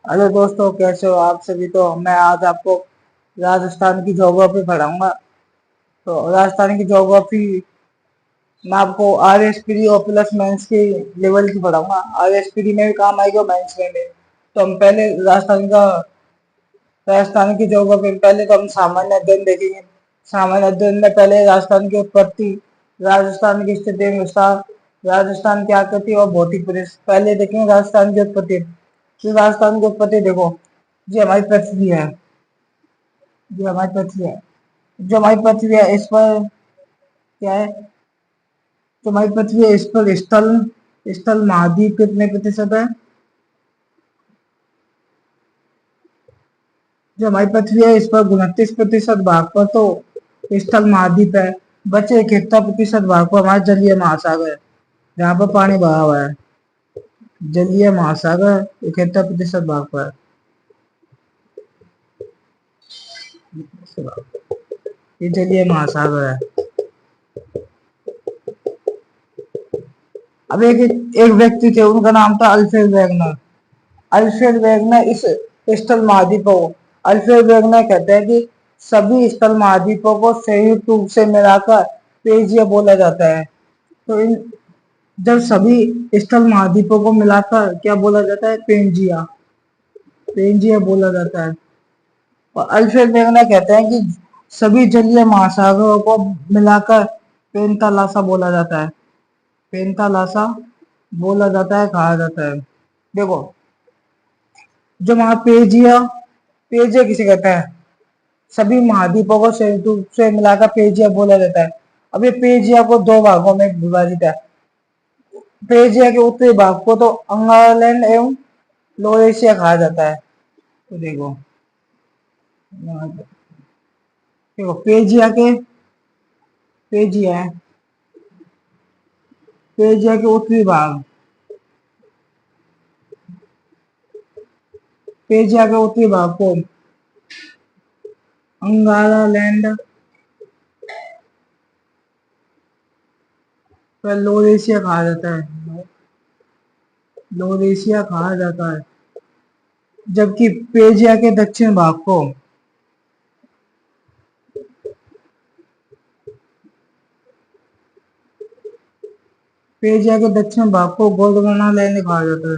Hello दोस्तों, कैसे हो आप सभी। तो मैं आज आपको राजस्थान की ज्योग्राफी पढ़ाऊंगा। तो राजस्थान की ज्योग्राफी मैं आपको आर एस पी और प्लस मेंस के लेवल की पढ़ाऊंगा। आर एस पी में भी काम आएगा, मेंस में भी। तो हम पहले राजस्थान की ज्योग्राफी में पहले तो हम सामान्य अध्ययन देखेंगे। सामान्य अध्ययन में पहले राजस्थान की उत्पत्ति, राजस्थान की स्थिति विस्तार, राजस्थान की आकृति और भौतिक परिस्थिति। पहले देखेंगे राजस्थान की उत्पत्ति। तो राजस्थान की उत्पत्ति देखो, ये हमारी पृथ्वी है। जो हमारी पृथ्वी है जो हमारी पृथ्वी है इस पर क्या है। जो हमारी पृथ्वी है इस पर स्थल स्थल महाद्वीप कितने प्रतिशत है। जो हमारी पृथ्वी है इस पर 29% भाग पर तो स्थल महाद्वीप है। बचे 71% भाग पर हमारा जलीय महासागर है, जहाँ पर पानी भरा हुआ है। जलीय महासागर 71% भाग पर ये जलीय महासागर है। अब एक व्यक्ति थे, उनका नाम था अल्फ्रेड वेगनर। अल्फ्रेड वेगनर इस स्थल महाद्वीपों को अल्फ्रेड वेगनर कहते हैं कि सभी स्थल महाद्वीपों को संयुक्त रूप से मिलाकर पेजिया बोला जाता है। तो इन जब सभी स्थल महाद्वीपों को मिलाकर क्या बोला जाता है, पेंजिया। पेंजिया बोला जाता है। और अल्फ्रेड वेगनर कहते हैं कि सभी जलीय महासागरों को मिलाकर पेंटालासा बोला जाता है। पेंटालासा बोला जाता है, कहा जाता है। देखो, जो वहां पेजिया पेजिया किसे कहते हैं, सभी महाद्वीपों को संयुक्त रूप से मिलाकर पेजिया बोला जाता है। अब ये पेजिया को दो भागों में विभाजित है। पेजिया के उत्तरी भाग को तो अंगालैंड एवं लोअर एशिया कहा जाता है। तो देखो पेजिया है पेजिया के उत्तरी भाग पेजिया के उत्तरी भाग को अंगालैंड पर लोअर एशिया कहा जाता है। लोअर एशिया कहा जाता है। जबकि पेजिया के दक्षिण भाग को पेजिया के दक्षिण भाग को गोंडवाना लैंड कहा जाता है।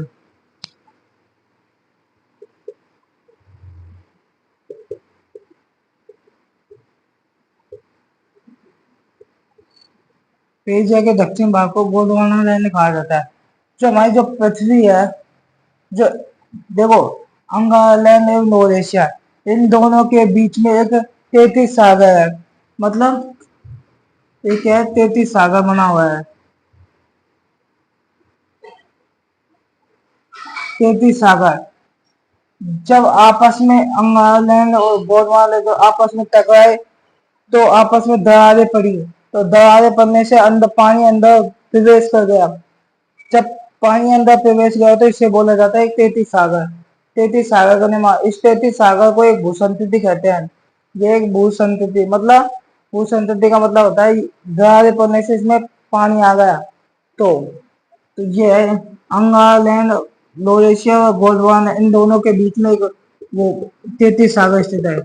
एशिया के दक्षिण भाग को गोंडवाना लैंड कहा जाता है। जो हमारी जो पृथ्वी है, जो देखो, अंगालैंड एवं लोअर एशिया, इन दोनों के बीच में एक 33 सागर है। मतलब एक है 33 सागर बना हुआ है। 33 सागर जब आपस में अंगालैंड और गोंडवाना जो आपस में टकराए तो आपस में दरारें पड़ी। तो दरारें पड़ने से अंदर पानी अंदर प्रवेश कर गया। जब पानी अंदर प्रवेश गया तो इसे बोला जाता है 33 सागर। 33 सागर का निर्माण, इस 33 सागर को एक भूसंतति कहते हैं। ये एक भूसंतति मतलब भूसंतति का मतलब होता है दरारें पड़ने से इसमें पानी आ गया। तो ये है अंगालैंड, लोअर एशिया और गोंडवाना, इन दोनों के बीच में एक वो 33 सागर स्थित है।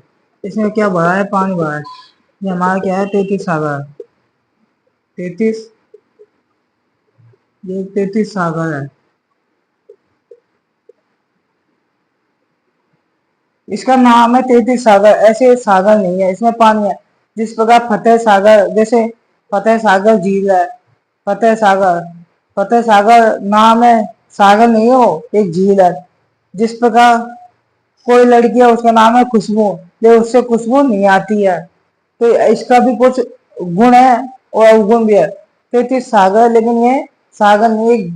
इसमें क्या भरा है, पानी भरा है। ये हमारा क्या है, 33 सागर। 33 ये 33 सागर है। इसका नाम है 33 सागर, ऐसे सागर नहीं है, इसमें पानी है। जिस प्रकार फतेह सागर, जैसे फतेह सागर झील है। फतेह सागर फतेह सागर नाम है, सागर नहीं हो, एक झील है। जिस प्रकार कोई लड़की है, उसका नाम है खुशबू, ये उससे खुशबू नहीं आती है। तो इसका भी कुछ गुण है और अवगुण भी है। 33 सागर, लेकिन ये सागर नहीं, एक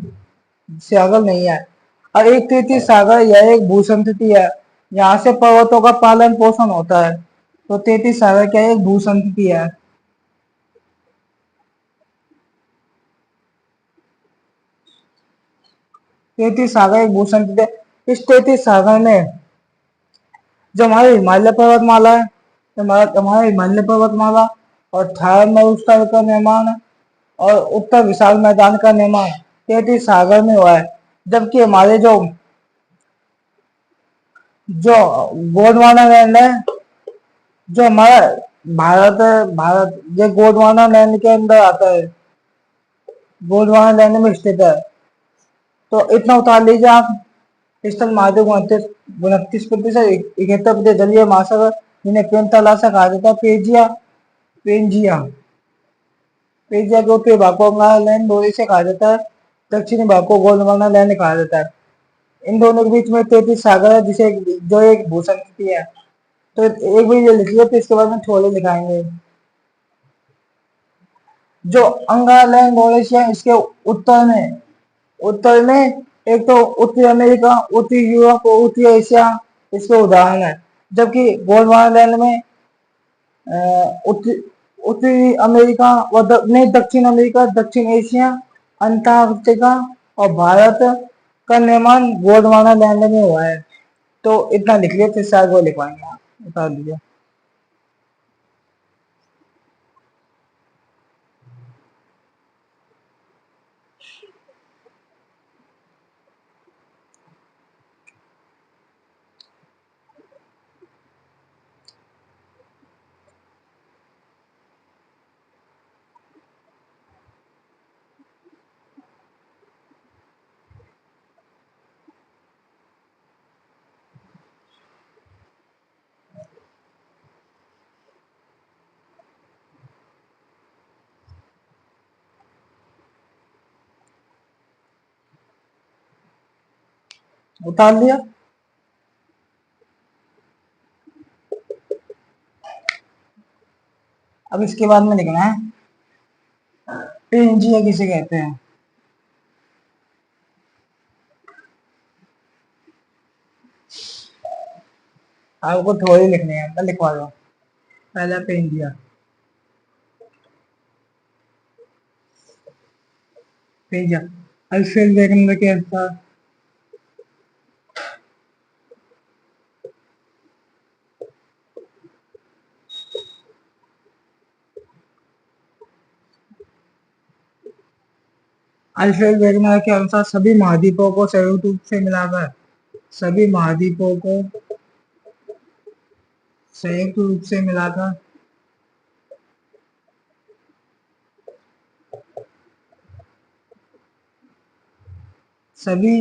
सागर नहीं है। और एक 33 सागर यह एक भूसंतति है, यहाँ से पर्वतों का पालन पोषण होता है। तो 33 सागर क्या है, एक भूसंतति है। 33 सागर एक भूसंतति है। इस 33 सागर में जो हमारे हिमालय पर्वतमाला है, हमारा हिमालय पर्वतमाला और थार मरुस्थल का निर्माण और उत्तर विशाल मैदान का निर्माण 33 सागर में हुआ है। जबकि हमारे जो जो गोंडवाना लैंड है, जो हमारा भारत है, भारत ये गोंडवाना लैंड के अंदर आता है, गोंडवाना लैंड में स्थित है। तो इतना उतार लीजिए आप, स्थल महाद्वीप 29 प्रतिशत 71% जलीय महासागर, जिन्हें पेंथालासा कहा जाता है, पेजिया पेंजिया पेजिया के उत्तरी भाग को लैंड से कहा जाता है, दक्षिणी भाग को गोंडवाना लैंड कहा जाता है। इन दोनों के बीच में 33 सागर है, जिसे जो एक भूसंस्कृति है। तो एक बार ये लिख लिया, तो इसके बाद में थोड़े लिखाएंगे। जो अंगालैंड मॉरिशस, इसके उत्तर में एक तो उत्तरी अमेरिका, उत्तरी यूरोप और उत्तरी एशिया इसके उदाहरण है। जबकि गोंडवाना लैंड में उत्तरी उत्तरी अमेरिका व नहीं, दक्षिण अमेरिका, दक्षिण एशिया, अंटार्कटिका और भारत का निर्माण गोंडवाना लैंड में हुआ है। तो इतना लिख लिया, फिर शायद वो लिखवाएंगे आप, बता दीजिए। उतार लिया। अब इसके बाद में लिखना है पेंजिया किसे कहते हैं। आपको थोड़ी लिखनी है, मैं लिखवा दो। पहला पेंजिया, पेंजिया अल्फ्रेड वेगनर के अनुसार, अल्फ्रेड वेगनर के अनुसार सभी महाद्वीपों को संयुक्त रूप से मिलाकर, सभी महाद्वीपों को संयुक्त रूप से मिलाकर सभी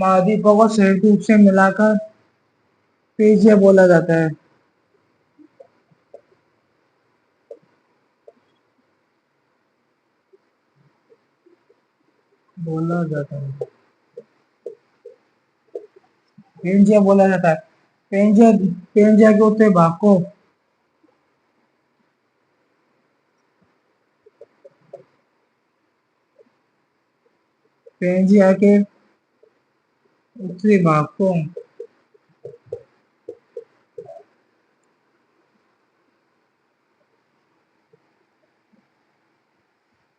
महाद्वीपों को संयुक्त रूप से मिलाकर पेजिया बोला जाता है। बोला जाता है, पेंजिया बोला जाता है। पेंजिया पेंजिया के उत्तरी भाग को पेंजिया के उत्तरी भाग को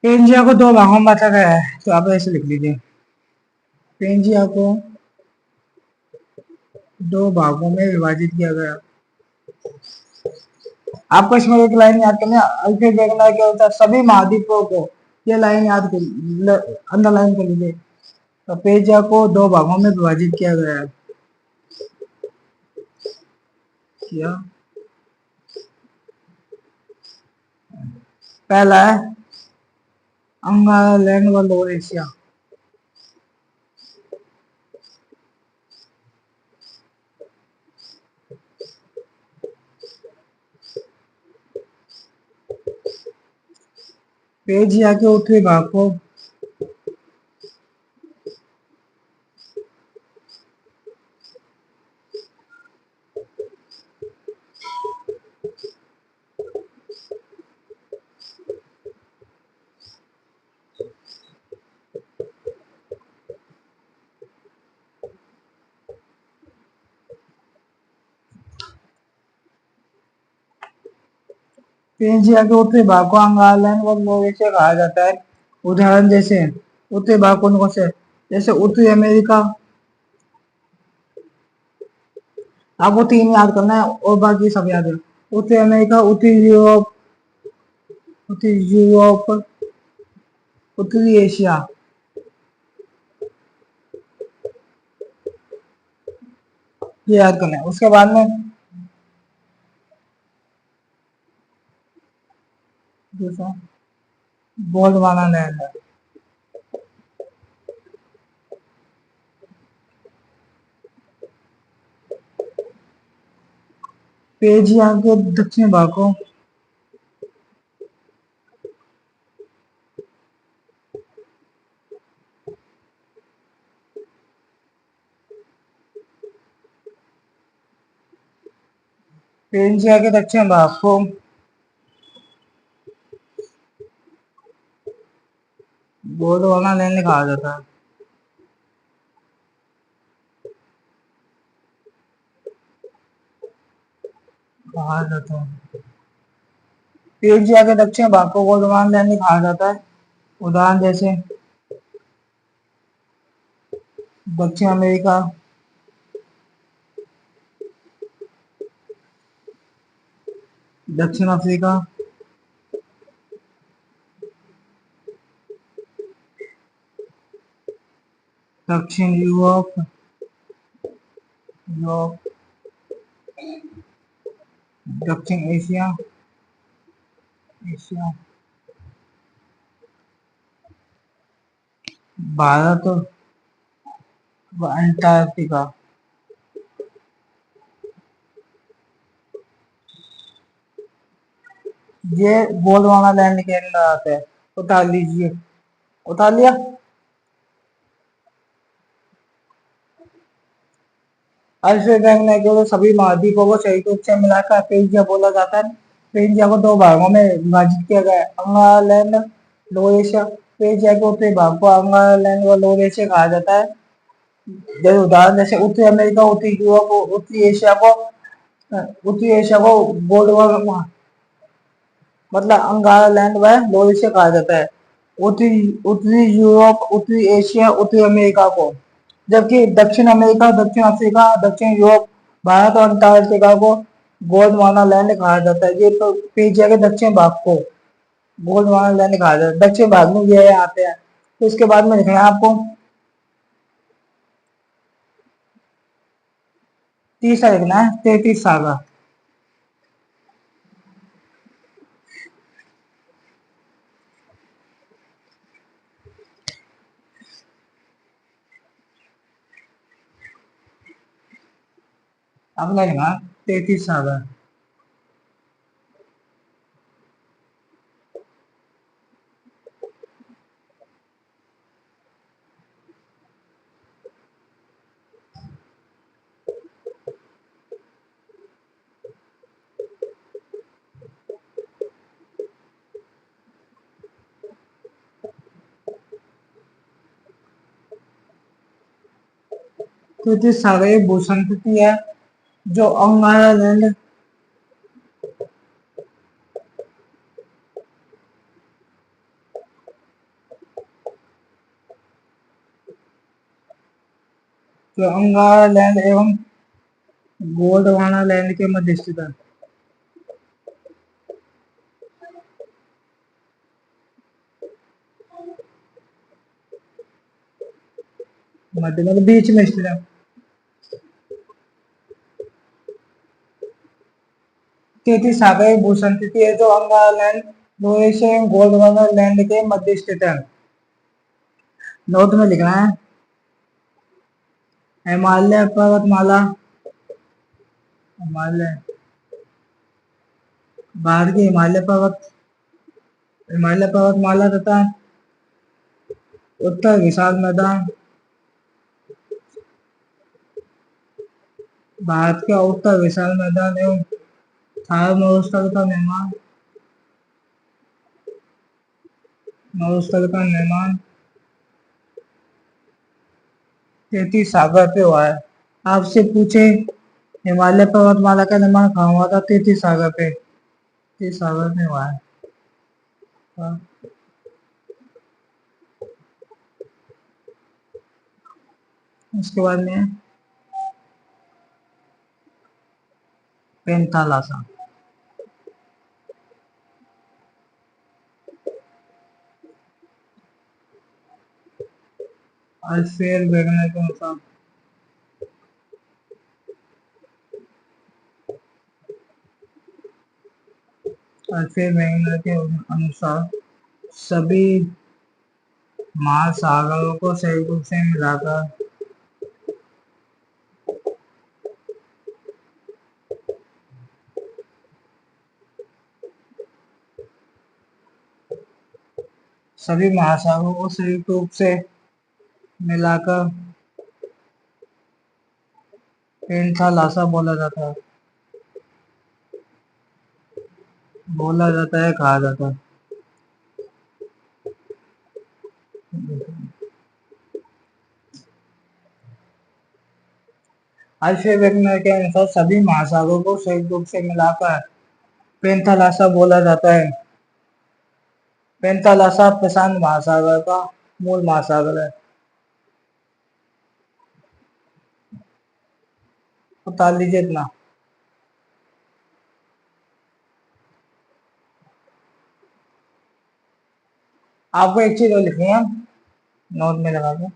पेंजिया को दो भागों में बांटा गया है, तो आप ऐसे लिख लीजिए। पेंजिया को दो भागों में विभाजित किया गया। आपको इसमें एक लाइन याद करनी है, अल्फ्रेड वेगनर के अनुसार सभी महाद्वीपों को, ये लाइन याद कर, अंडरलाइन कर लीजिए। तो पेंजिया को दो भागों में विभाजित किया गया है, किया। पहला है अंगालैंड व लोअर एशिया, पेंजिया के उत्तरी भाग को पेंजिया के उत्तरी भाग को अंगालैंड व लोअर एशिया कहा जाता है। उदाहरण जैसे उत्तरी भाग कौन से, जैसे उत्तरी अमेरिका, आपको तीन याद करना है और बाकी सब याद है। उत्तरी अमेरिका, उत्तरी यूरोप, उत्तरी एशिया। ये याद करना है। उसके बाद में दूसरा गोल्डवाना लैंड है। पेजिया के दक्षिण भाग को पेजिया के दक्षिण भाग को गोल्डवाना लैंड कहा जाता है। कहा जाता है। पेजिया के दक्षिण भाग को गोल्डवाना लैंड कहा जाता है। उदाहरण जैसे दक्षिण अमेरिका, दक्षिण अफ्रीका, दक्षिण यूरोप, यूरोप, दक्षिण एशिया, एशिया, भारत व अंटार्कटिका। ये गोल्डवाना लैंड के अंदर आता है। उतार लीजिए। उतार लिया। अल्फ्रेड ने केवल सभी महाद्वीपों को सही रूप से मिलाकर पेंजिया बोला जाता है। पेंजिया को दो भागों में विभाजित किया गया है, अंगालैंड, लोअर एशिया। पेंजिया के उत्तरी भाग को अंगालैंड व लोअर एशिया कहा जाता है। जैसे उदाहरण जैसे उत्तरी अमेरिका, उत्तरी यूरोप, उत्तरी एशिया को गोल्डवाना मतलब अंगालैंड व लोअर एशिया कहा जाता है। उत्तरी उत्तरी यूरोप, उत्तरी एशिया, उत्तरी अमेरिका को, जबकि दक्षिण अमेरिका, दक्षिण अफ्रीका, दक्षिण यूरोप, भारत और अंटार्कटिका को गोल्डवाना लैंड कहा जाता है। ये तो एशिया के दक्षिण भाग को गोल्डवाना लैंड कहा जाता है। दक्षिण भाग में ये आते हैं। तो इसके बाद में लिखना है आपको तीसरा लिखना है 33 सागा। अगला लिखना 33 सागा। 33 सागा ये भूसंतति है जो अंगालैंड जो अंगालैंड एवं गोल्डवाना लैंड के मध्य स्थित है। मध्य मतलब बीच में स्थित है। 33 सागा एक भूसंतति है जो अंगालैंड, लोएशिया एवं गोल्डवाना लैंड के मध्य स्थित है। नोट में लिखना है हिमालय पर्वतमाला, हिमालय, भारत की हिमालय पर्वतमाला तथा उत्तर विशाल मैदान, भारत का उत्तर विशाल मैदान एवं थार मरुस्थल का निर्माण, मरुस्थल का निर्माण 33 सागर पे हुआ है। आपसे पूछे हिमालय पर्वतमाला का निर्माण कहाँ हुआ था? 33 सागर पे, 33 सागर में हुआ है। हाँ। उसके बाद में पेंथालासा। अल्फ्रेड वेगनर के अनुसार अल्फ्रेड वेगनर के अनुसार सभी महासागरों को संयुक्त रूप से मिलाकर सभी महासागरों को संयुक्त रूप से मिलाकर पेंथालासा बोला जाता है कहा जाता है। अल्फ्रेड वेगनर के अनुसार सभी महासागरों को संयुक्त रूप से मिलाकर पेंथालासा बोला जाता है। पेंथालासा प्रशांत महासागर का मूल महासागर है। बता लीजिए इतना। आपको एक चीज और लिखनी है नोट में लगा के।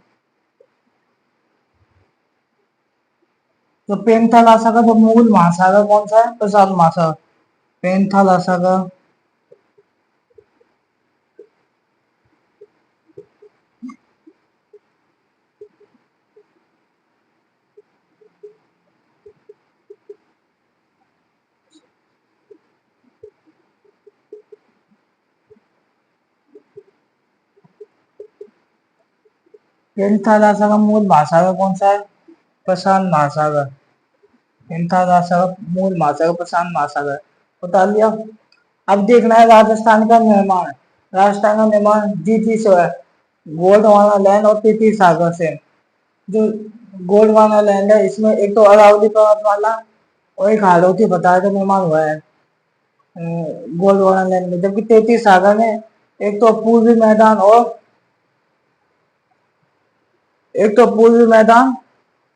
तो पेंथालासा का जो मूल महासागर कौन सा है? प्रशांत महासागर। पेंथालासा का मूल महासागर कौन सा है? प्रशांत महासागर। पेंथालासा का मूल महासागर प्रशांत महासागर बता लिया। अब देखना है राजस्थान का निर्माण। राजस्थान का निर्माण जीती से है, गोंडवाना लैंड और तीतीर सागर से। जो गोंडवाना लैंड है इसमें एक तो अरावली पर्वतमाला और एक हाड़ौती पठार का निर्माण हुआ है गोंडवाना लैंड में। जबकि तीतीर सागर में एक तो पूर्वी मैदान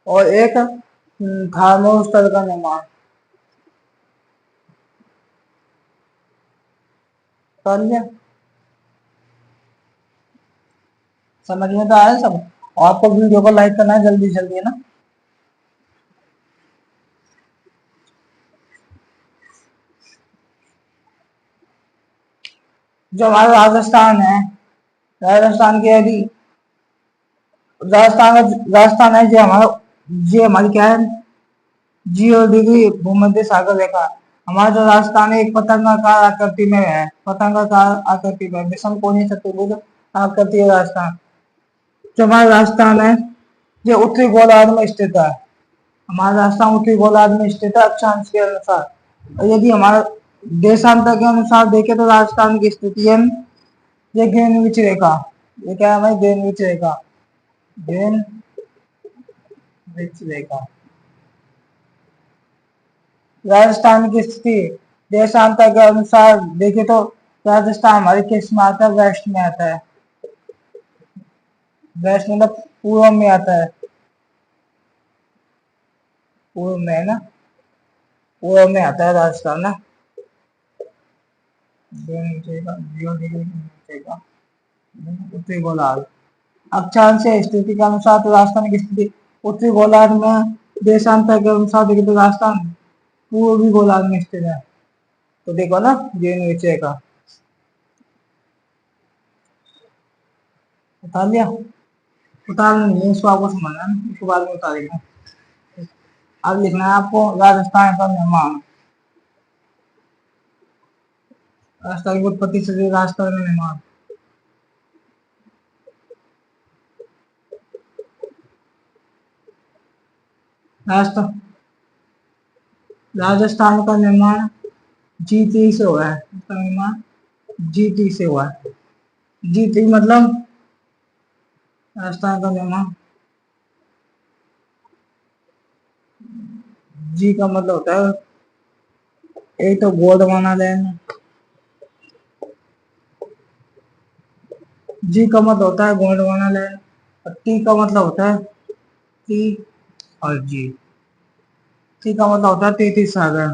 और एक धर्मस्थल का निर्माण कर लिया। समझ में तो आया सब। और आपको वीडियो को लाइक करना है जल्दी जल्दी, है ना। जो हमारा राजस्थान की यदि राजस्थान है जो हमारी क्या है 0 डिग्री भूमध्य सागर रेखा। हमारा जो राजस्थान है एक पतंगाकार आकृति में है, पतंगाकार आकृति में विषम कोणीय चतुर्भुज आकृति है राजस्थान। जो हमारा राजस्थान है ये उत्तरी गोलार्ध में स्थित है। हमारा राजस्थान उत्तरी गोलार्ध में स्थित है अक्षांश के अनुसार। और यदि हमारा देशांतर के अनुसार देखें तो राजस्थान की स्थिति है ये ग्रीनविच रेखा। ये क्या है भाई? ग्रीनविच रेखा। ग्रीनविच रेखा राजस्थान की स्थिति देशांतर के अनुसार देखें तो राजस्थान हमारे किस में आता है? वेस्ट में आता है। वेस्ट मतलब पूर्व में आता है। पूर्व में है ना, पूर्व में आता है राजस्थान ना। उत्तरी गोलार्ध अक्षांश स्थिति के अनुसार तो राजस्थान की स्थिति उत्तरी गोलार्ध में, देशांतर के अनुसार देखें तो राजस्थान पूर्वी गोलार्ध में स्थित है। तो देखो ना ग्रीनविच रेखा उतार लिया। उतारना नहीं है इसको, आपको समझना है, इसको बाद में उतारेगा। अब लिखना है आपको राजस्थान का निर्माण। राजस्थान की उत्पत्ति से राजस्थान का निर्माण। राजस्थान का निर्माण जीती से हुआ है। इसका निर्माण जीती से हुआ है। जीती मतलब राजस्थान का निर्माण जी का मतलब होता है एक तो गोंडवाना लैंड, जी का मतलब होता है गोंडवाना लैंड, और टी का मतलब होता है टी और जी। टी का मतलब होता है तीतीर सागर।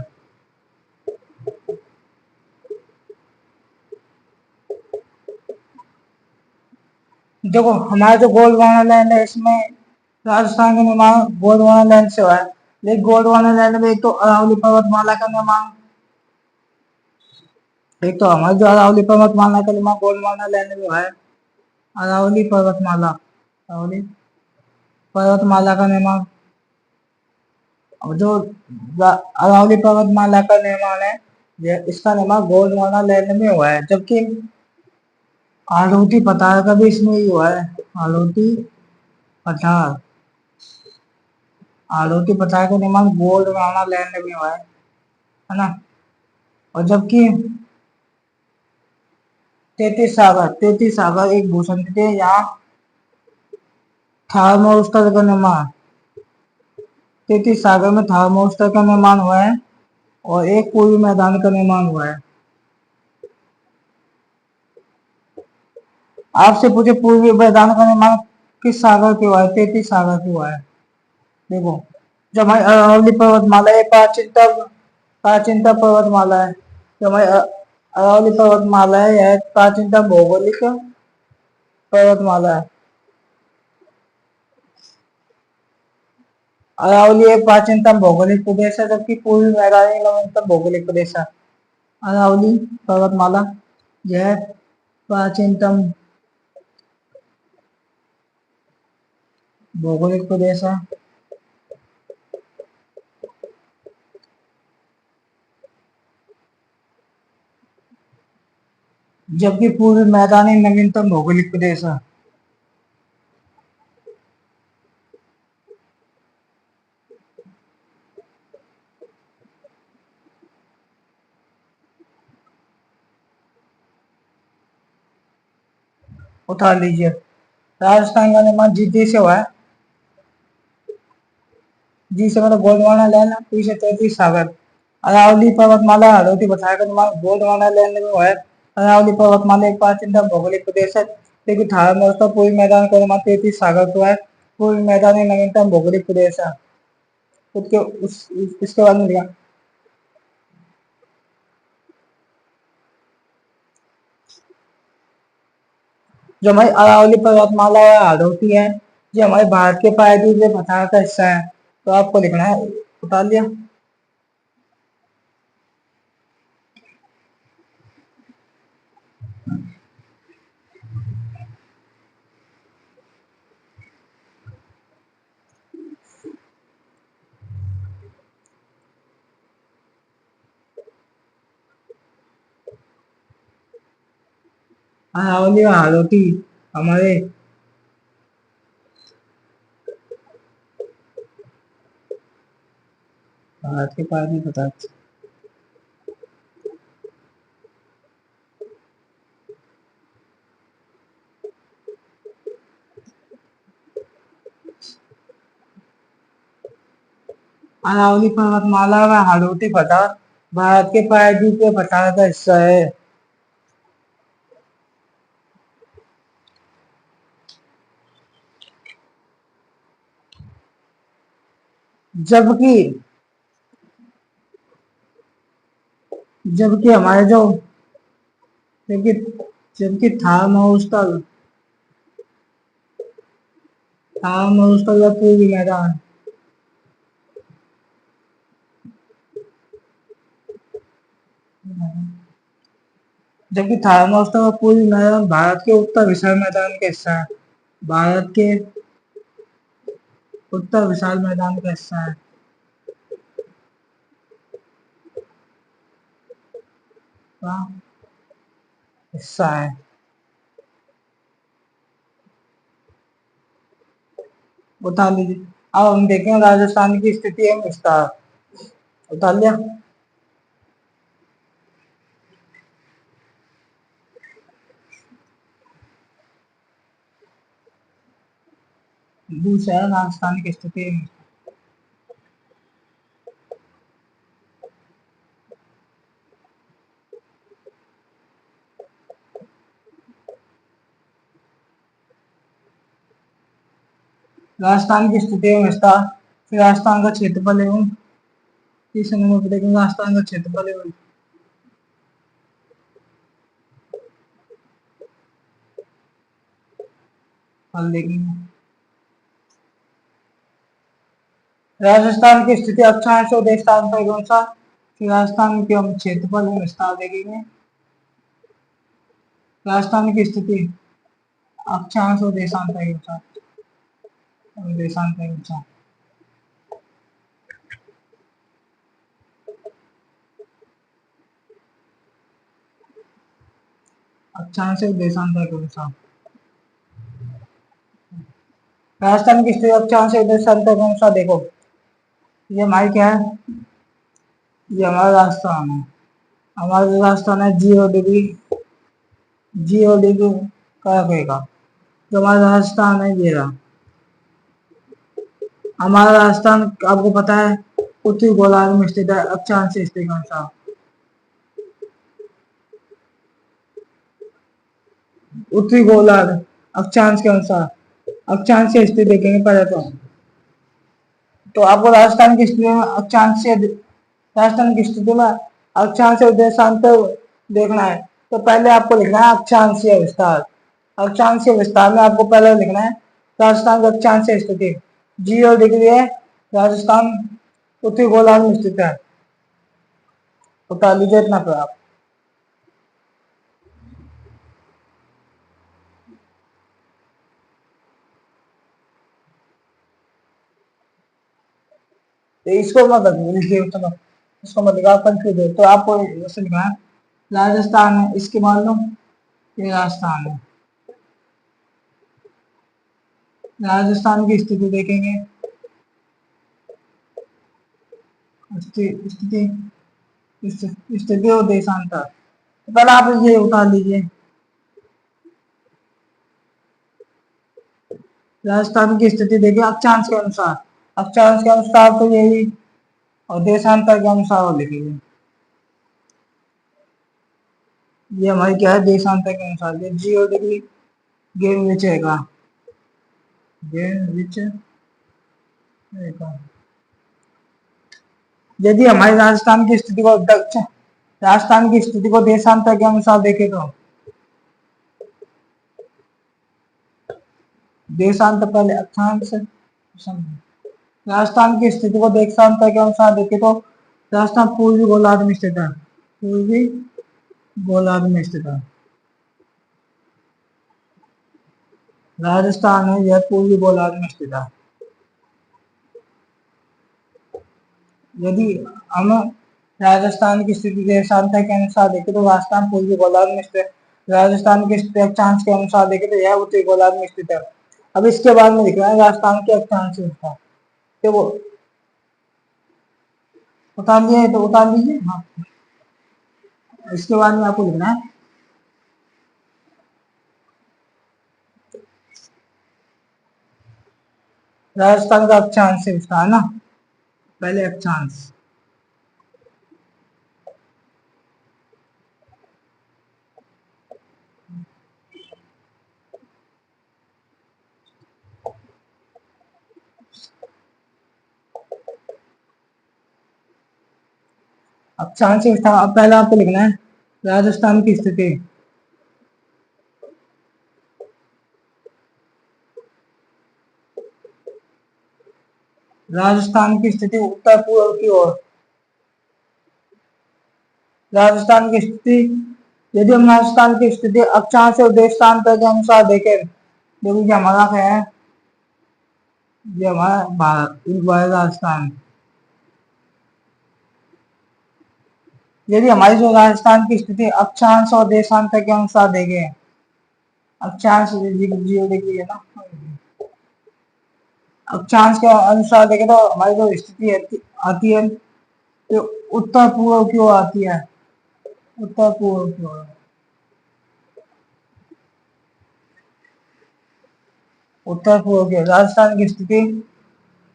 देखो हमारा जो गोंडवाना लैंड है इसमें राजस्थान का निर्माण गोंडवाना लैंड से हुआ है। लेकिन गोंडवाना लैंड में एक तो अरावली पर्वतमाला का निर्माण एक तो हमारे जो अरावली पर्वतमाला का निर्माण गोंडवाना लैंड में है। अरावली पर्वतमाला, अरावली पर्वतमाला का निर्माण, जो अरावली पर्वतमाला का निर्माण है, इसका निर्माण गोंडवाना लैंड में हुआ है। जबकि आलोटी पठार का भी इसमें ही हुआ है। आलोटी पठार, आलोटी पठार का निर्माण गोंडवाना लैंड में हुआ है ना। और जबकि तैतीस सागर एक भूषण थे, यहाँ थार्मोस्टर का निर्माण, 33 सागर में थार्मोस्टर का निर्माण हुआ है और एक पूर्वी मैदान का निर्माण हुआ है। आपसे पूछे पूर्वी मैदान का निर्माण किस सागर के हुआ है? 33 सागर के हुआ है। देखो, जो हमारी अरावली पर्वतमाला है, प्राचीनतम पर्वतमाला है। जो हमारी अरावली पर्वतमाला है, यह प्राचीनतम भौगोलिक पर्वतमाला है। अरावली एक प्राचीनतम भौगोलिक प्रदेश है, जबकि पूर्वी मैदानी नवीनतम भौगोलिक प्रदेश है। अरावली पर्वतमाला यह प्राचीनतम भौगोलिक प्रदेश है, जबकि पूर्वी मैदानी नवीनतम भौगोलिक प्रदेश है। उठा लीजिए, राजस्थान का निर्माण जीती से हुआ है। जी से मतलब गोंडवाना लैंड, पी से 33 सागर। अरावली पर्वतमाला हरोटी पठार का निर्माण गोंडवाना लैंड में हुआ है। अरावली पर्वतमाला एक प्राचीनतम भौगोलिक प्रदेश है, लेकिन थार मोर्चा पूर्वी मैदान का निर्माण 33 सागर को है। पूर्वी मैदान एक नवीनतम भौगोलिक प्रदेश है। इसके बाद में लिखा, जो हमारी अरावली पर्वतमाला है हाड़ौती है, जो हमारे भारत के प्रायद्वीप में पठार का हिस्सा है। तो आपको लिखना है, उतार लिया। अरावली और हाड़ौती हमारे भारत के प्रायद्वीप पठार। अरावली पर्वतमाला व हाड़ौती पठार भारत के प्रायद्वीप के पठार का हिस्सा है। जबकि जबकि हमारे जो जबकि जबकि थार मरुस्थल या पूर्वी मैदान, जबकि थार मरुस्थल और पूर्वी मैदान भारत के उत्तर विशाल मैदान का हिस्सा है। भारत के उत्तर विशाल मैदान का हिस्सा है। हिस्सा है। उतार लीजिए। अब हम देखें राजस्थान की स्थिति एवं विस्तार। उतार लिया। दूसरा राजस्थान की स्थिति एवं विस्तार। राजस्थान की स्थिति एवं विस्तार, फिर राजस्थान का क्षेत्रफल एवं तीसरे नंबर पर देखेंगे राजस्थान का क्षेत्रफल एवं फल देखेंगे। राजस्थान की स्थिति अक्षांश और देशांतर के अनुसार, फिर राजस्थान के हम क्षेत्रफल एवं विस्तार देखेंगे। राजस्थान की स्थिति अक्षांश और देशांतर के अनुसार, देशांतर के अनुसार अक्षांश और देशांतर के अनुसार राजस्थान की स्थिति अक्षांश और देशांतर के अनुसार देखो, ये हमारी क्या है, ये हमारा राजस्थान है। हमारा राजस्थान है 0 डिग्री, 0 डिग्री का रहेगा। जो हमारा राजस्थान है ये रहा हमारा राजस्थान। आपको पता है उत्तरी गोलार्ध में स्थित है अक्षांश स्थिति के अनुसार। उत्तरी गोलार्ध अक्षांश के अनुसार, अक्षांश से स्थिति देखेंगे पहले तो आपको राजस्थान की स्थिति में अक्षांश से, राजस्थान की स्थिति में अक्षांश और देशांतर देखना है तो पहले आपको लिखना है अक्षांशीय विस्तार। अक्षांशीय विस्तार में आपको पहले लिखना है राजस्थान की अक्षांशीय स्थिति 0 डिग्री है। राजस्थान उत्तरी गोलार्ध में स्थित है। उतार लीजिए इतना पर आप। तो इसको मत लिखिए, चलो इसको मत लिखा, कंफ्यूज है तो आपको ऐसे लिखना है राजस्थान है, इसके मान लो ये राजस्थान है। राजस्थान की स्थिति देखेंगे, स्थिति स्थिति और देशांतर। तो पहले आप ये उतार लीजिए, राजस्थान की स्थिति देखिए अक्षांश के अनुसार, अक्षांश के अनुसार तो यही, और देशांतर के अनुसार लिखेंगे। ये हमारी क्या है, देशांतर के अनुसार। ये 0 डिग्री गेम विच रहेगा, गेम विच रहेगा। यदि हमारी राजस्थान की स्थिति को दक्षिण, राजस्थान की स्थिति को देशांतर के अनुसार देखे तो देशांतर पहले अक्षांश, राजस्थान की स्थिति को देशांतर के अनुसार देखे तो राजस्थान पूर्वी गोलार्ध में स्थित है, पूर्वी गोलार्ध में स्थित है। राजस्थान है यह पूर्वी गोलार्ध में स्थित है। यदि हम राजस्थान की स्थिति देशांतर के अनुसार देखें तो राजस्थान पूर्वी गोलार्ध में स्थित है। राजस्थान के अक्षांश के अनुसार देखें तो यह उत्तरी गोलार्ध में स्थित है। अब इसके बाद में लिखना है राजस्थान के अक्षांश अनुसार, तो वो उतार लिया है तो उतार लीजिए। हाँ, इसके बाद में आपको लिखना है राजस्थान का अक्षांश विस्तार ना, पहले अक्षांश, अक्षांश विस्तार। अब पहले आपको लिखना है राजस्थान की स्थिति, राजस्थान की स्थिति उत्तर पूर्व की ओर। राजस्थान की स्थिति, यदि हम राजस्थान की स्थिति अक्षांश और देशांतर के अनुसार देखें, देखो ये हमारा है, ये हमारा भारत राजस्थान। यदि हमारी जो राजस्थान की स्थिति अक्षांश और देशांतर के अनुसार देखें, अक्षांश 0 डिग्री है ना, अक्षांश के अनुसार देखें तो हमारी जो स्थिति आती है तो उत्तर पूर्व की ओर आती है, उत्तर पूर्व की ओर, उत्तर पूर्व की राजस्थान की स्थिति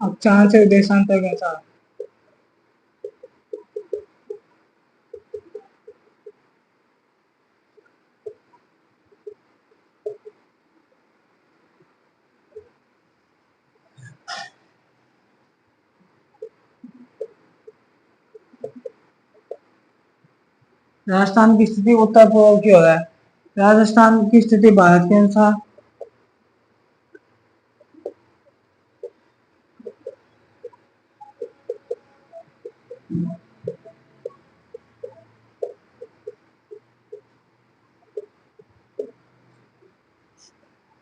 अक्षांश और देशांतर के अनुसार। राजस्थान की स्थिति उत्तर पूर्व की ओर है। राजस्थान की स्थिति भारत के अनुसार,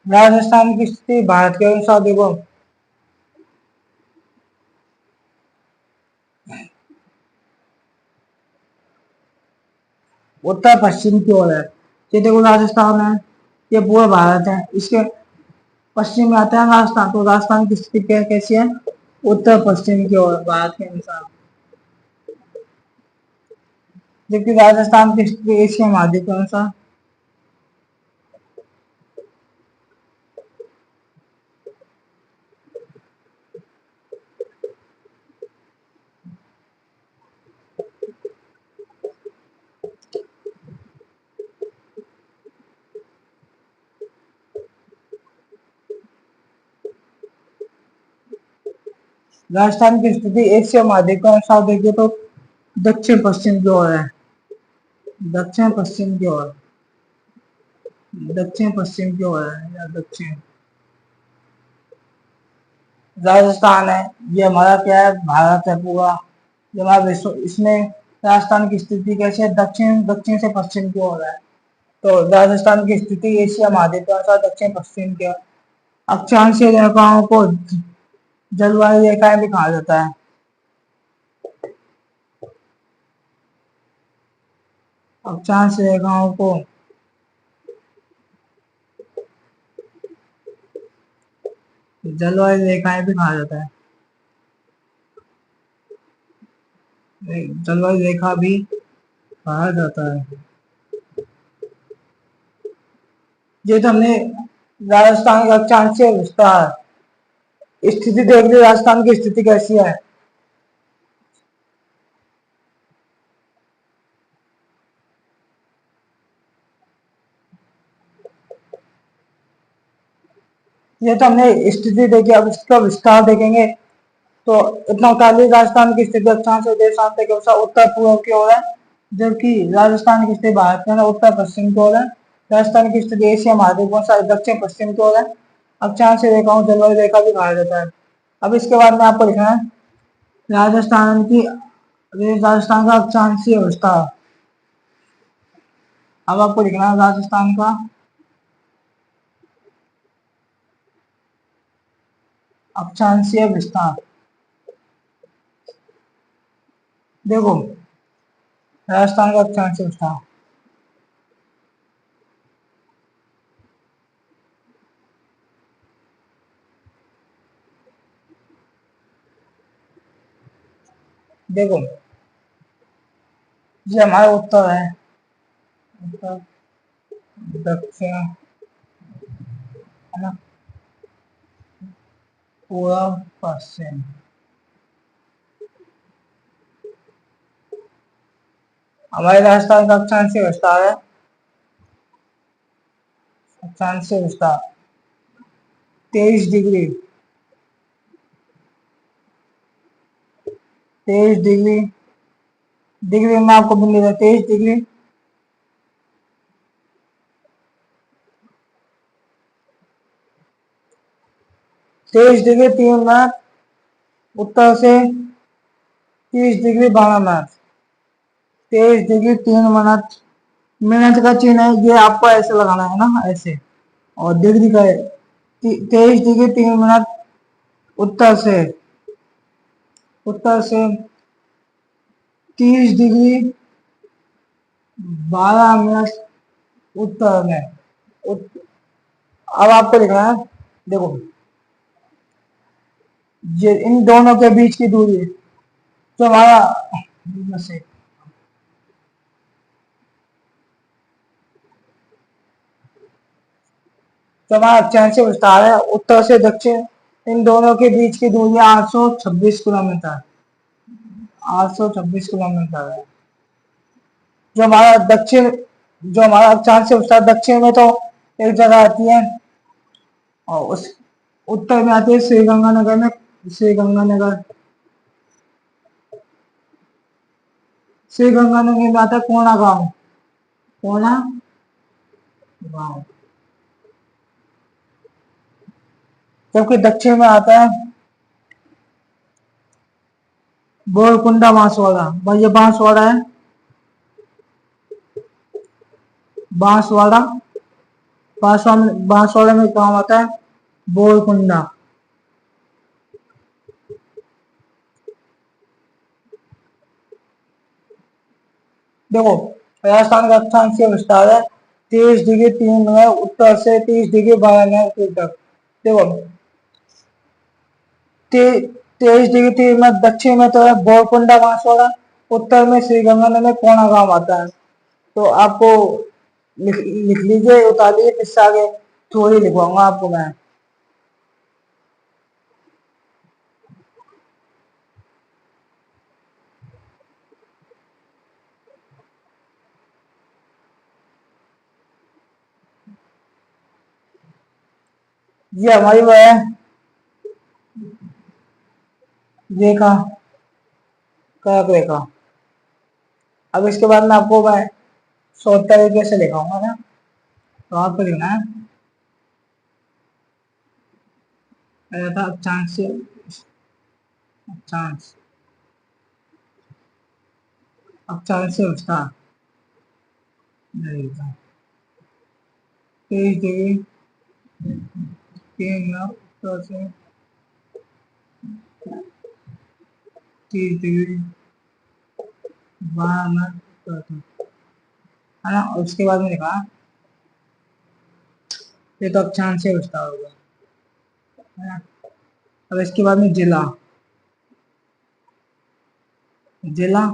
राजस्थान की स्थिति भारत के अनुसार देखो, उत्तर पश्चिम की ओर है। ये देखो राजस्थान है, ये पूरा भारत है, इसके पश्चिम में आता है राजस्थान। तो राजस्थान की स्थिति कैसी है? उत्तर पश्चिम की ओर भारत के अनुसार। जबकि राजस्थान की स्थिति एशिया महाद्वीप के अनुसार। राजस्थान की स्थिति एशिया महाद्वीप के अनुसार देखिए तो दक्षिण पश्चिम की ओर है। दक्षिण पश्चिम की ओर, दक्षिण पश्चिम की ओर है या दक्षिण। राजस्थान है, ये हमारा क्या है? भारत है पूरा, ये हमारा विश्व। इसमें राजस्थान की स्थिति कैसे है? दक्षिण, दक्षिण से पश्चिम की ओर है। तो राजस्थान की स्थिति एशिया महाद्वीप के अनुसार दक्षिण पश्चिम की ओर। अक्षांशीय रेखाओं को जलवायु रेखाएं भी कहा जाता है। अक्षांश रेखाओं को जलवायु रेखाएं भी कहा जाता है। जलवायु रेखा भी कहा जाता है। ये तो हमने राजस्थान का अक्षांशीय विस्तार स्थिति देख ली। राजस्थान की स्थिति कैसी है? ये तो हमने स्थिति देखी, अब इसका विस्तार देखेंगे। तो इतना बता लिया, राजस्थान की स्थिति अक्षांश देशांत के अनुसार उत्तर पूर्व की ओर है, जबकि राजस्थान की स्थिति भारत के उत्तर पश्चिम की ओर है। राजस्थान की स्थिति एशिया महाद्वीप के अनुसार दक्षिण पश्चिम की ओर है। अक्षांश रेखाओं जलवायु रेखा भी कहा जाता है। अब इसके बाद में आपको लिखना है राजस्थान की, राजस्थान का अक्षांशीय विस्तार। अब आपको लिखना है राजस्थान का अक्षांशीय विस्तार। देखो राजस्थान का अक्षांशीय विस्तार, देखो ये हमारा उत्तर है, उत्तर दक्षिण है ना, पूर्व पश्चिम। हमारे राजस्थान का अक्षांशीय विस्तार है, अक्षांशीय विस्तार 23 डिग्री, 23 डिग्री, डिग्री में आपको मिलेगा 23 डिग्री 23 डिग्री 3 मिनट उत्तर से, 30 degree 12 minute, 23 degree 3 minute. Minute का चिन्ह है, ये आपको ऐसे लगाना है ना, ऐसे। और डिग्री का है 23 डिग्री 3 मिनट उत्तर से, उत्तर से 30 डिग्री 12 मिनट उत्तर में। अब आपको लिखना है, देखो ये इन दोनों के बीच की दूरी है, तो हमारा से तो हमारा अक्षांशीय विस्तार है उत्तर से दक्षिण, इन दोनों के बीच की दूरी 826 किलोमीटर, 826 किलोमीटर है। जो हमारा दक्षिण, जो हमारा अक्षांशीय विस्तार दक्षिण में तो एक जगह आती है, और उस उत्तर में आती है श्रीगंगानगर में, श्रीगंगानगर, श्रीगंगानगर में आता है कोना गांव, कोना गांव। जबकि दक्षिण में आता है बोरकुंडा बांसवाड़ा। भाई ये बांसवाड़ा है, बांसवाड़ा बांसवाड़ा में काम आता है बोरकुंडा। देखो राजस्थान का अक्षांश विस्तार है 23 डिग्री 3 मिनट उत्तर से 30 डिग्री 12 मिनट तक। देखो 23 डिग्री 3 मिनट दक्षिण में तो है बोरकुंडा बांसवाड़ा, उत्तर में श्रीगंगानगर में कोना गांव आता है। तो आपको लिख लीजिए, उतार लीजिए, इससे आगे थोड़ी लिखवाऊंगा आपको मैं। ये हमारी वो है रेखा, कर्क रेखा। अब इसके बाद में आपको मैं शॉर्ट तरीके से लिखाऊंगा ना, तो आपको लिखना है था अक्षांश अक्षांश अक्षांश विस्तार 23 डिग्री 3 मिनट उत्तर से 30 डिग्री 12 मिनट उत्तर से, है ना। और उसके बाद में लिखा ये तो अक्षांश विस्तार हो गया, है ना। अब इसके बाद में जिला, जिला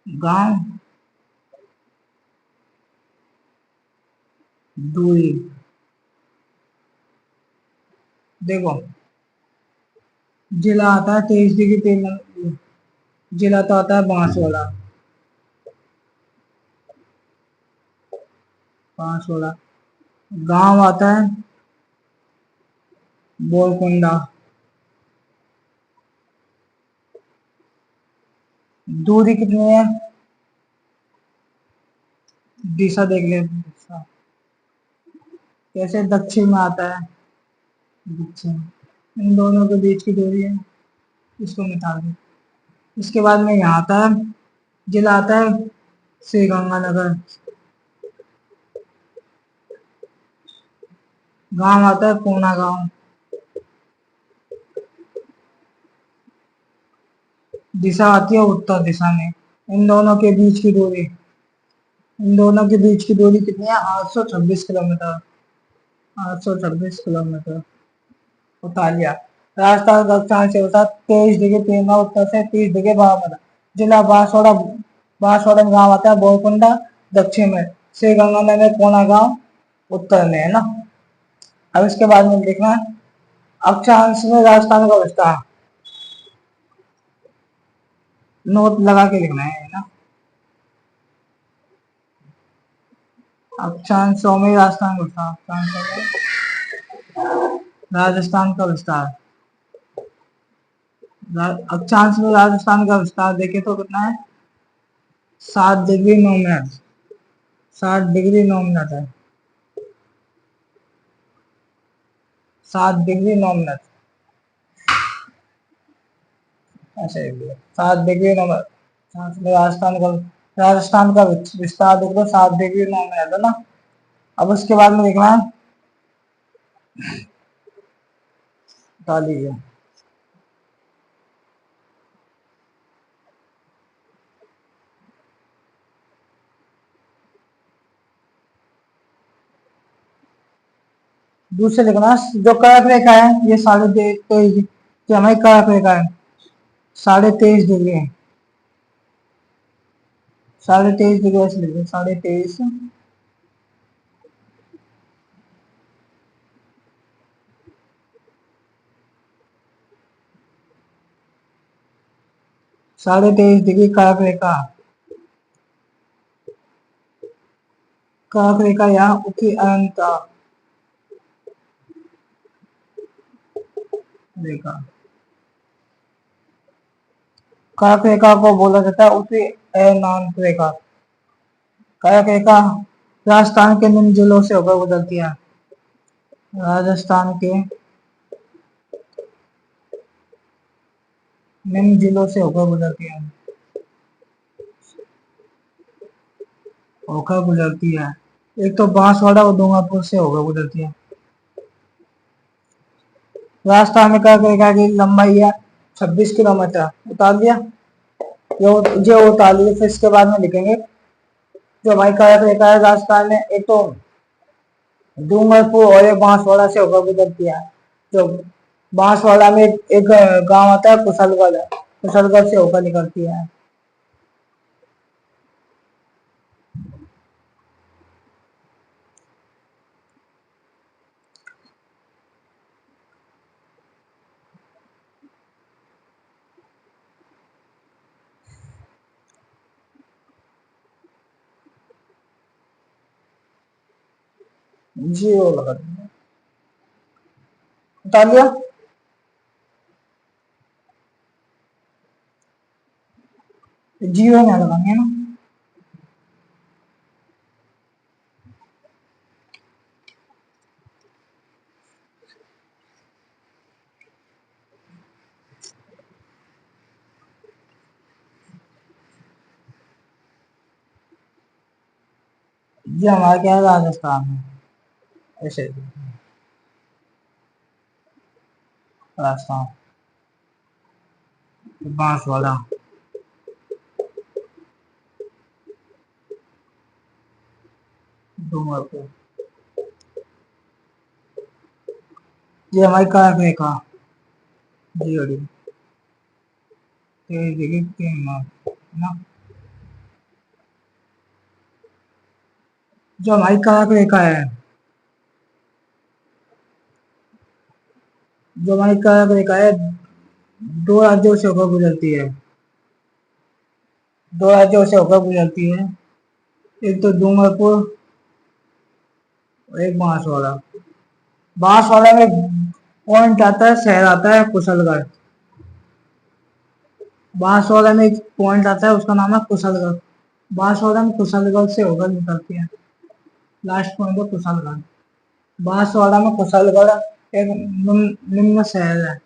गांव दूरी। देखो जिला आता है 23 डिग्री 3 मिनट, जिला तो आता है बांसवाड़ा, बांसवाड़ा। गांव आता है बोरकुंडा। दूरी कितनी है, दिशा देख ले, दिशा कैसे दक्षिण में आता है, दक्षिण। इन दोनों के बीच की दूरी है, इसको निकाल दो। इसके बाद में यहाँ आता है, जिला आता है श्री गंगानगर, गांव आता है कोना गांव, दिशा आती है उत्तर दिशा में। इन दोनों के बीच की दूरी, इन दोनों के बीच की दूरी कितनी है, 826 किलोमीटर, 826 किलोमीटर। उतार लिया। राजस्थान का अक्षांश होता 23 डिग्री 3 मिनट उत्तर से 30 डिग्री 12 मिनट। जिला बांसवाड़ा, बांसवाड़ा में गाँव आता है बोरकुंडा दक्षिण में, श्री गंगानगर में कोना गांव उत्तर में, है ना। अब इसके बाद में लिखना है अक्षांश में राजस्थान का विस्तार, नोट लगा के लिखना है ना। अक्षांशों में राजस्थान का विस्तार, अक्षांशों में राजस्थान का विस्तार, अक्षांश में राजस्थान का विस्तार देखे तो कितना है, 7 डिग्री 9 मिनट, 7 डिग्री 9 मिनट है, 7 डिग्री 9 मिनट, ऐसे 7 डिग्री 9 मिनट। राजस्थान का विस्तार देख लो 7 डिग्री 9 मिनट, है ना। अब उसके बाद में देखना है, बता लीजिए दूसरे लिखना जो कर्क रेखा है, ये 23.5, जो हमारी कर्क रेखा है 23.5 डिग्री है, 23.5 डिग्री ऐसे लिखो, 23.5, 23.5 डिग्री कर्क रेखा, कर्क रेखा यहाँ उठी अनंत रेखा, कर्क रेखा को बोला जाता है उठी अनंत रेखा। कर्क रेखा राजस्थान के निम्न जिलों से होकर गुजरती है, राजस्थान के निम्न जिलों से होकर गुजरती है, होकर गुजरती है। एक तो बांसवाड़ा और डूंगरपुर से होकर गुजरती है। रास्ता हमें क्या करेगा कि लंबाई है 26 किलोमीटर, उतार दिया। ये उतार लिया, फिर इसके बाद में लिखेंगे जो हमारी कार रेखा है राजस्थान में, एक तो डूंगरपुर और एक बांसवाड़ा से होकर गुजरती है। जो बांसवाड़ा में एक गांव आता है कुशलगढ़, कुशलगढ़ से होकर निकलती है। जी वो लगा देंगे। उतार लिया। जीरो में लगाएंगे ना। ये हमारा क्या है, राजस्थान में ऐसे राजस्थान बांसवाड़ा डूंगरपुर, ये हमारी कार रेखा जी अड़ी ना। जो हमारी कार रेखा है, जो हमारी कार रेखा है दो राज्यों से होकर गुजरती है, दो राज्यों से होकर गुजरती है। एक तो डूंगरपुर और एक बांसवाड़ा। बांसवाड़ा में पॉइंट आता है, शहर आता है कुशलगढ़। बांसवाड़ा में एक पॉइंट आता है, उसका नाम है कुशलगढ़। बांसवाड़ा में कुशलगढ़ से होकर निकलती है, लास्ट पॉइंट है कुशलगढ़। बांसवाड़ा में कुशलगढ़ एक निम्न शहर है।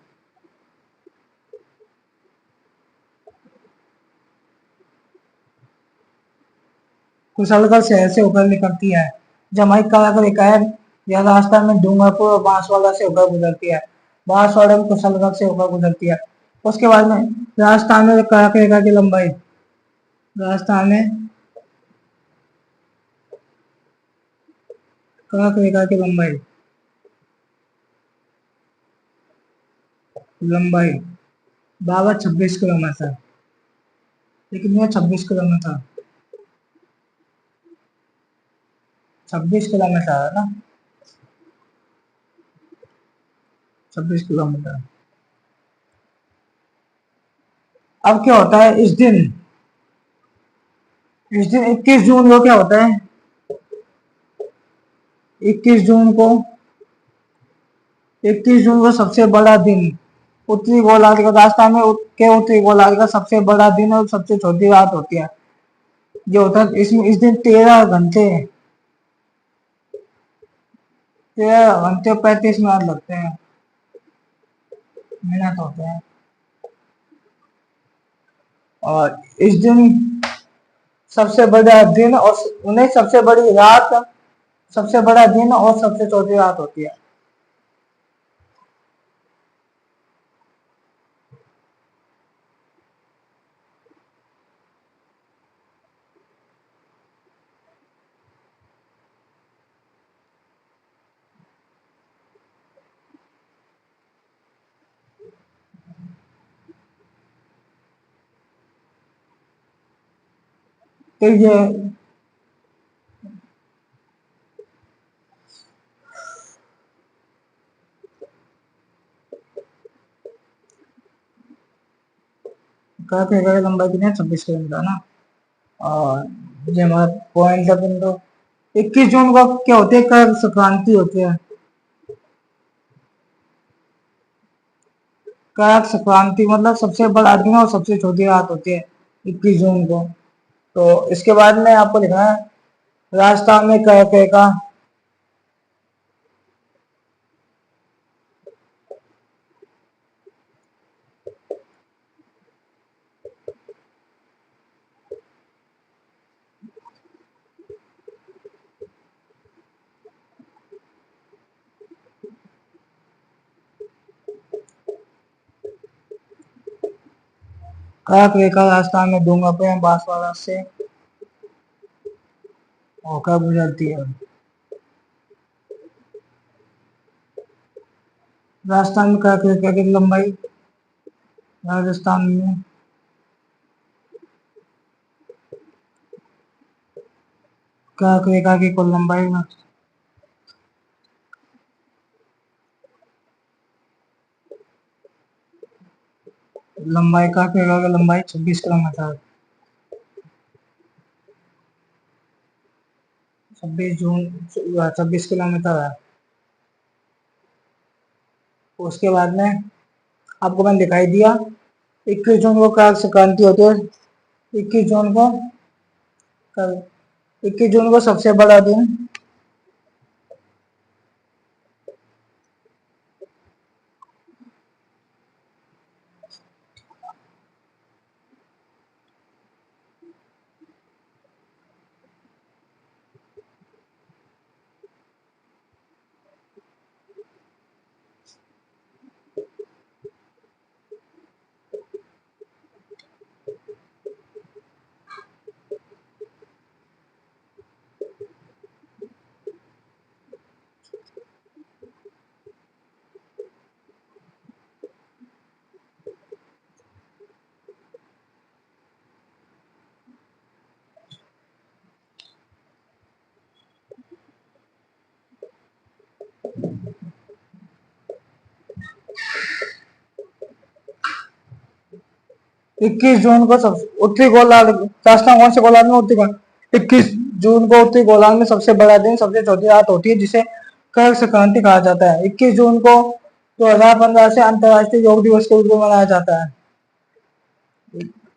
कुशलगढ़ शहर से होकर निकलती है। जमाइका का रेखा है, यह रास्ता में डूंगरपुर और बांसवाड़ा से होकर गुजरती है। बांसवाड़ा में कुशलगढ़ से होकर गुजरती है। उसके बाद में राजस्थान में कर्क रेखा की लंबाई, राजस्थान में कर्क रेखा की लंबाई, लंबाई बाबा 26 किलोमीटर। लेकिन यह 26 किलोमीटर, 26 किलोमीटर है ना, 26 किलोमीटर। अब क्या होता है इस दिन 21 जून को क्या होता है, 21 जून को, 21 जून को सबसे बड़ा दिन, उत्तरी गोलार्ध का, राजस्थान में के उत्तरी गोलार्ध का सबसे बड़ा दिन और सबसे छोटी रात होती है। जो होता है इसमें, इस दिन 13 घंटे, 13 घंटे 35 मिनट लगते हैं, मिनट होते हैं। और इस दिन सबसे बड़ा दिन और उन्हें सबसे बड़ी रात, सबसे बड़ा दिन और सबसे छोटी रात होती है। तो ये कहते हैं लंबाई कितनी है, 26 किलोमीटर ना। और ये हमारा पॉइंट है बिंदु। 21 जून को क्या होती है, कर संक्रांति होती है। कर संक्रांति मतलब सबसे बड़ा दिन और सबसे छोटी रात होती है 21 जून को। तो इसके बाद में आपको लिखना है राजस्थान में कह का, कर्क रेखा राजस्थान में डूंगरपुर एवं बांसवाड़ा से होकर गुजरती है। राजस्थान में कर्क रेखा की लंबाई, राजस्थान में कर्क रेखा की कुल लंबाई कर्क रेखा की लंबाई 26 किलोमीटर, 26 किलोमीटर है। उसके बाद में आपको मैंने दिखाई दिया 21 जून को कर्क संक्रांति होती है। 21 जून को 21 जून को सबसे बड़ा दिन 21 जून को सब उत्तरी गोलार्ध, राजस्थान कौन से गोलार्ध में? उत्तरी गोलार्ध। 21 जून को उत्तरी गोलार्ध में सबसे बड़ा दिन, सबसे छोटी रात होती है, जिसे कर्क संक्रांति कहा जाता है। 21 जून को 2015 से अंतर्राष्ट्रीय योग दिवस के रूप में मनाया जाता है।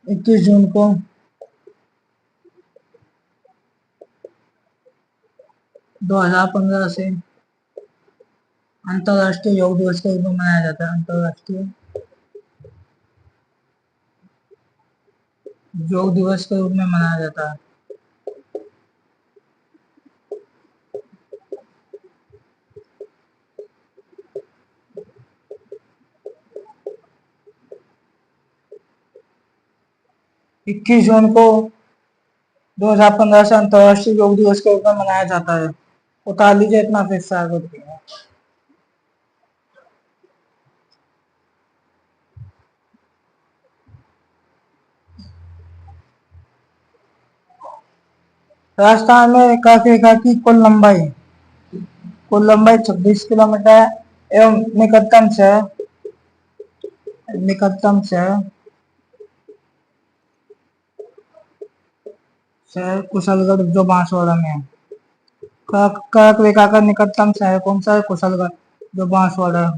21 जून को 2015 से अंतर्राष्ट्रीय योग दिवस के रूप में मनाया जाता है। अंतर्राष्ट्रीय योग दिवस के रूप में मनाया जाता है। 21 जून को 2015 से अंतर्राष्ट्रीय योग दिवस के रूप में मनाया जाता है। उतार लीजिए इतना हिस्सा है। राजस्थान में कर्क रेखा की कुल लंबाई 26 किलोमीटर है एवं निकटतम शहर कुशलगढ़ जो बांसवाड़ा में है। कर्क रेखा का निकटतम शहर कौन सा है? कुशलगढ़ जो बांसवाड़ा है।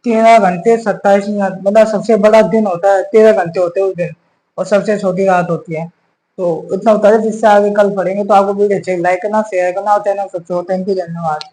13 घंटे 27 मिनट, मतलब सबसे बड़ा दिन होता है, 13 घंटे होते हैं उस दिन, और सबसे छोटी रात होती है। तो इतना होता है। जिससे आगे कल पढ़ेंगे। तो आपको वीडियो अच्छी लाइक करना, शेयर करना और चैनल सब्सक्राइब। थैंक यू, धन्यवाद।